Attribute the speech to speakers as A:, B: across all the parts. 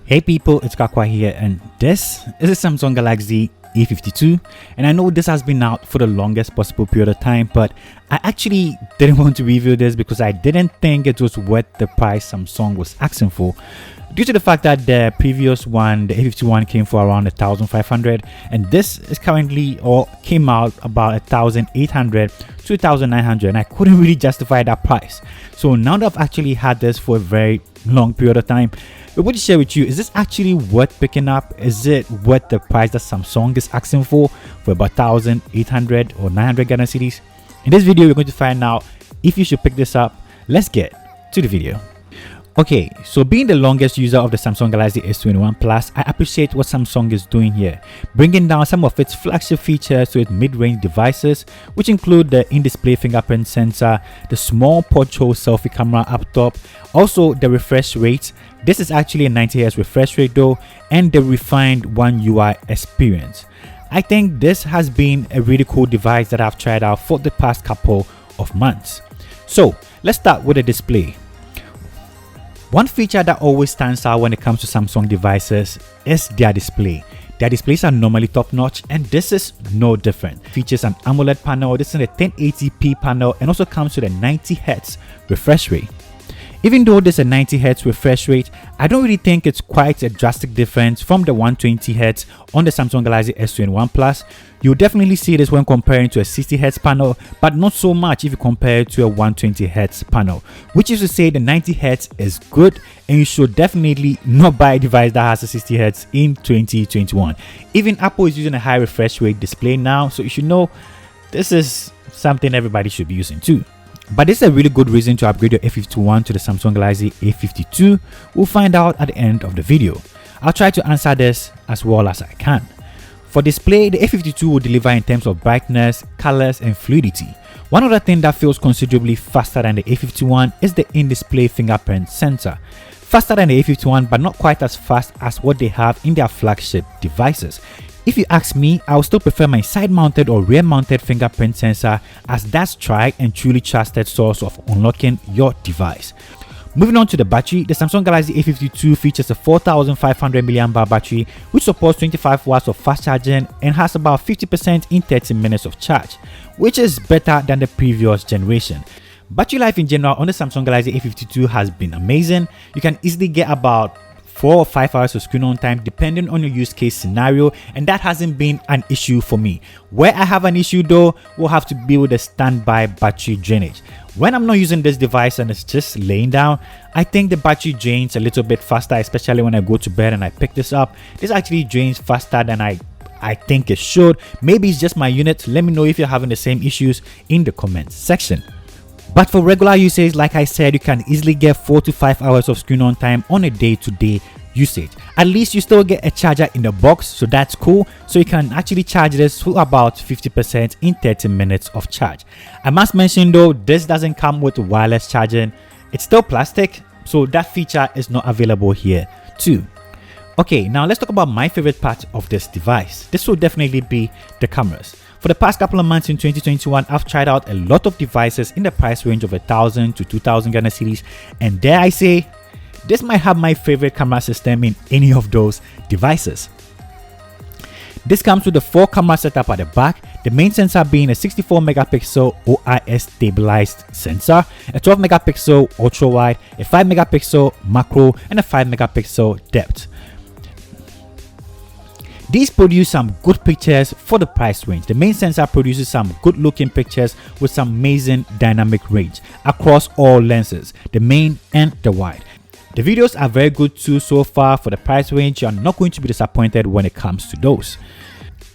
A: Hey people, it's Rickaquaog here, and this is a Samsung Galaxy A52, and I know this has been out for the longest possible period of time, but I actually didn't want to review this because I didn't think it was worth the price Samsung was asking for, due to the fact that the previous one, the A51, came for around 1,500, and this is currently, or came out about 1,800 to 1,900, and I couldn't really justify that price. So now that I've actually had this for a very long period of time, I want to share with you, is this actually worth picking up? Is it worth the price that Samsung is asking for about 1,800 or 900 Ghana cedis? In this video, we're going to find out if you should pick this up. Let's get to the video. Okay, so being the longest user of the Samsung Galaxy S21 Plus, I appreciate what Samsung is doing here, bringing down some of its flagship features to its mid-range devices, which include the in-display fingerprint sensor, the small portrait selfie camera up top, also the refresh rate. This is actually a 90Hz refresh rate though, and the refined One UI experience. I think this has been a really cool device that I've tried out for the past couple of months. So let's start with the display. One feature that always stands out when it comes to Samsung devices is their display. Their displays are normally top-notch, and this is no different. Features an AMOLED panel, this is a 1080p panel, and also comes with a 90Hz refresh rate. Even though there's a 90Hz refresh rate, I don't really think it's quite a drastic difference from the 120Hz on the Samsung Galaxy S21 Plus. You'll definitely see this when comparing to a 60Hz panel, but not so much if you compare it to a 120Hz panel, which is to say the 90Hz is good, and you should definitely not buy a device that has a 60Hz in 2021. Even Apple is using a high refresh rate display now, so you should know this is something everybody should be using too. But this is a really good reason to upgrade your A51 to the Samsung Galaxy A52. We'll find out at the end of the video. I'll try to answer this as well as I can. For display, the A52 will deliver in terms of brightness, colors, and fluidity. One other thing that feels considerably faster than the A51 is the in-display fingerprint sensor. Faster than the A51, but not quite as fast as what they have in their flagship devices. If you ask me, I would still prefer my side-mounted or rear-mounted fingerprint sensor, as that's tried and truly trusted source of unlocking your device. Moving on to the battery, the Samsung Galaxy A52 features a 4,500 mAh battery, which supports 25 watts of fast charging and has about 50% in 30 minutes of charge, which is better than the previous generation. Battery life in general on the Samsung Galaxy A52 has been amazing. You can easily get about 4 or 5 hours of screen on time depending on your use case scenario, and that hasn't been an issue for me. Where I have an issue though will have to be with the standby battery drainage. When I'm not using this device and it's just laying down, I think the battery drains a little bit faster, especially when I go to bed and I pick this up. This actually drains faster than I think it should. Maybe it's just my unit. Let me know if you're having the same issues in the comments section. But for regular usage, like I said, you can easily get 4 to 5 hours of screen on time on a day-to-day usage. At least you still get a charger in the box, so that's cool. So you can actually charge this to about 50% in 30 minutes of charge. I must mention though, this doesn't come with wireless charging. It's still plastic, so that feature is not available here too. Okay, now let's talk about my favorite part of this device. This will definitely be the cameras. For the past couple of months in 2021, I've tried out a lot of devices in the price range of 1,000 to 2,000 Ghana cedis, and dare I say, this might have my favorite camera system in any of those devices. This comes with a 4-camera setup at the back, the main sensor being a 64 megapixel OIS stabilized sensor, a 12 megapixel ultra wide, a 5 megapixel macro, and a 5 megapixel depth. These produce some good pictures for the price range. The main sensor produces some good looking pictures with some amazing dynamic range across all lenses, the main and the wide. The videos are very good too so far. For the price range, you are not going to be disappointed when it comes to those.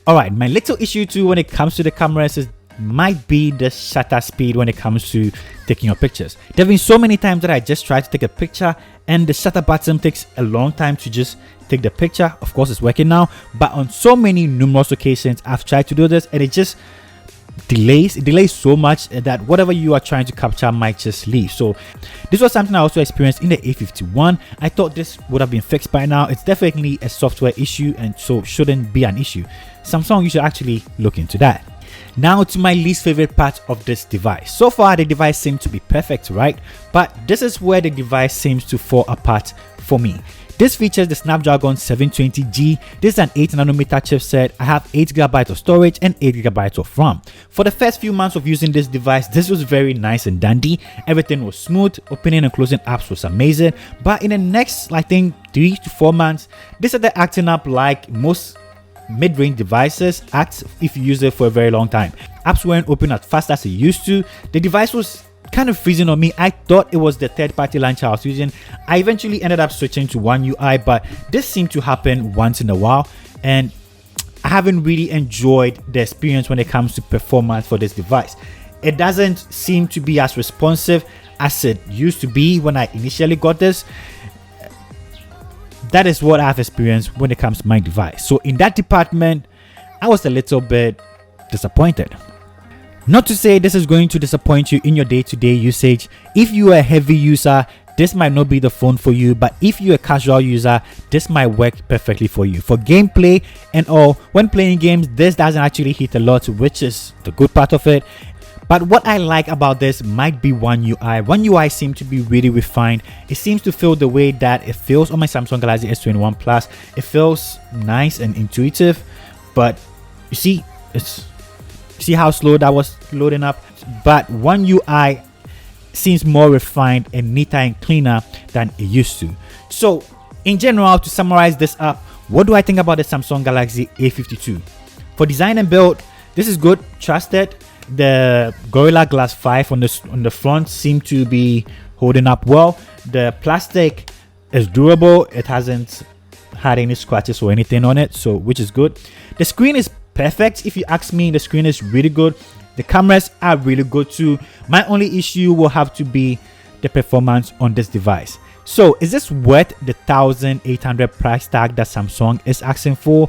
A: Alright, my little issue too when it comes to the cameras might be the shutter speed when it comes to taking your pictures. There have been so many times that I just tried to take a picture and the shutter button takes a long time to just take the picture. Of course it's working now, but on so many numerous occasions I've tried to do this and it just delays so much that whatever you are trying to capture might just leave. So this was something I also experienced in the A51. I thought this would have been fixed by now. It's definitely a software issue and so shouldn't be an issue. Samsung, you should actually look into that. Now to my least favorite part of this device. So far the device seems to be perfect, right? But this is where the device seems to fall apart for me. This features the Snapdragon 720G. This is an 8nm chipset. I have 8GB of storage and 8GB of RAM. For the first few months of using this device, this was very nice and dandy. Everything was smooth. Opening and closing apps was amazing. But in the next, I think, 3 to 4 months, this started acting up like most mid-range devices act if you use it for a very long time. Apps weren't open as fast as it used to. The device was kind of freezing on me. I thought it was the third-party launcher I was using. I eventually ended up switching to One UI, but this seemed to happen once in a while, and I haven't really enjoyed the experience when it comes to performance for this device. It doesn't seem to be as responsive as it used to be when I initially got this. That is what I've experienced when it comes to my device. So in that department, I was a little bit disappointed. Not to say this is going to disappoint you in your day-to-day usage. If you are a heavy user, this might not be the phone for you, but if you're a casual user, this might work perfectly for you. For gameplay and all, when playing games, this doesn't actually hit a lot, which is the good part of it. But what I like about this might be One UI. One UI seems to be really refined. It seems to feel the way that it feels on my Samsung Galaxy S21 Plus. It feels nice and intuitive, but you see how slow that was loading up. But One UI seems more refined and neater and cleaner than it used to. So in general, to summarize this up, what do I think about the Samsung Galaxy A52? For design and build, this is good, trusted. The Gorilla Glass 5 on the front seem to be holding up well. The plastic is durable. It hasn't had any scratches or anything on it, so which is good. The screen is perfect. If you ask me, the screen is really good. The cameras are really good too. My only issue will have to be the performance on this device. So is this worth the 1,800 price tag that Samsung is asking for?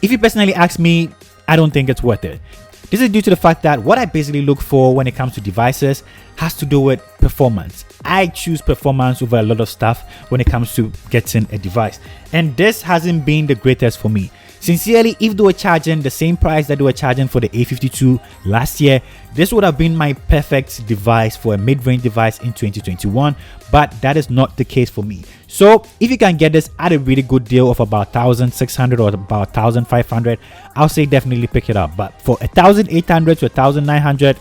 A: If you personally ask me, I don't think it's worth it. This is due to the fact that what I basically look for when it comes to devices has to do with performance. I choose performance over a lot of stuff when it comes to getting a device, and this hasn't been the greatest for me. Sincerely, if they were charging the same price that they were charging for the A52 last year, this would have been my perfect device for a mid-range device in 2021, but that is not the case for me. So if you can get this at a really good deal of about 1,600 or about 1,500, I'll say definitely pick it up. But for 1,800 to 1,900,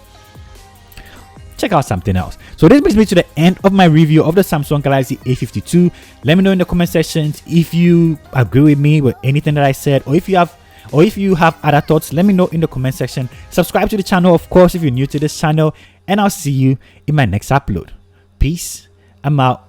A: check out something else. So this brings me to the end of my review of the Samsung Galaxy A52. Let me know in the comment sections if you agree with me with anything that I said, or if you have other thoughts. Let me know in the comment section. Subscribe to the channel, of course, if you're new to this channel, and I'll see you in my next upload. Peace. I'm out.